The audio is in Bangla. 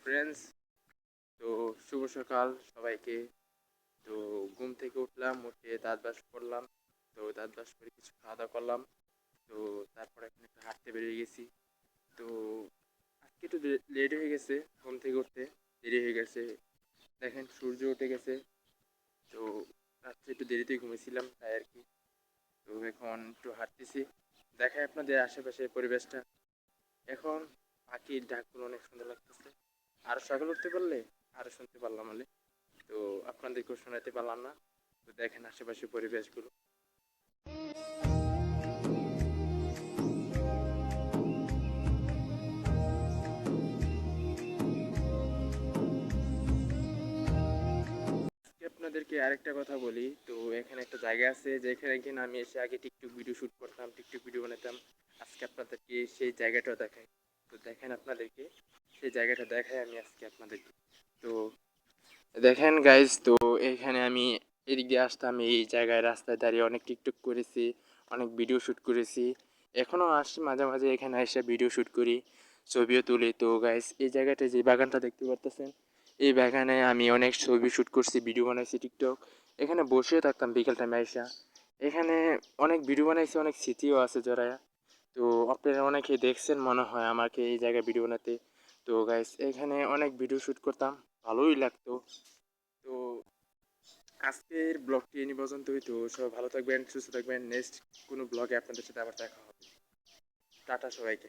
ফ্রেন্ডস, তো শুভ সকাল সবাইকে। তো ঘুম থেকে উঠলাম, উঠে দাঁত ব্রাশ করলাম। তো দাঁত ব্রাশ করে কিছু খাওয়া দাওয়া করলাম। তো তারপর এখন একটু হাঁটতে বেরিয়ে গেছি। তো আজকে একটু লেট হয়ে গেছে, ঘুম থেকে উঠতে দেরি হয়ে গেছে। দেখেন সূর্য উঠে গেছে। তো রাত্রে একটু দেরিতে ঘুমিয়েছিলাম তাই আর কি। তো এখন একটু হাঁটতেছি, দেখাই আপনাদের আশেপাশের পরিবেশটা। এখন পাখির ডাকগুলো অনেক সুন্দর লাগতেছে। আরো সকালে উঠতে পারলে আরো শুনতে পারলাম হলে। তো আপনাদেরকেও শোনাতে পারলাম না। তো দেখেন আশেপাশের পরিবেশগুলো। আজকে আপনাদেরকে আরেকটা কথা বলি। তো এখানে একটা জায়গা আছে যেখানে কিনা আমি এসে আগে টিকটক ভিডিও শুট করতাম, টিকটক ভিডিও বানাতাম। আজকে আপনাদেরকে সেই জায়গাটাও দেখাই। তো দেখেন আপনাদেরকে সেই জায়গাটা দেখাই আমি আজকে আপনাদেরকে। তো দেখেন গাইজ, তো এখানে আমি এদিক দিয়ে আসতাম, এই জায়গায় রাস্তায় দাঁড়িয়ে অনেক টিকটক করেছি, অনেক ভিডিও শ্যুট করেছি। এখনও আসি মাঝে মাঝে, এখানে এসে ভিডিও শ্যুট করি, ছবিও তুলি। তো গাইজ এই জায়গাটায় যে বাগানটা দেখতে পারতেছেন, এই বাগানে আমি অনেক ছবি শ্যুট করছি, ভিডিও বানাইছি টিকটক। এখানে বসেও থাকতাম বিকেল টাইমে আইসা। এখানে অনেক ভিডিও বানাইছি, অনেক স্মৃতিও আছে জড়ায়া। তো আপনারা অনেকে দেখছেন মনে হয় আমাকে এই জায়গায় ভিডিও বানাতে। তো গাইজ এখানে অনেক ভিডিও শ্যুট করতাম, ভালোই লাগতো। তো আজকের ব্লগটি এই পর্যন্তই। তো সবাই ভালো থাকবেন, সুস্থ থাকবেন। নেক্সট কোনো ব্লগে আপনাদের সাথে আবার দেখা হবে। টাটা সবাইকে।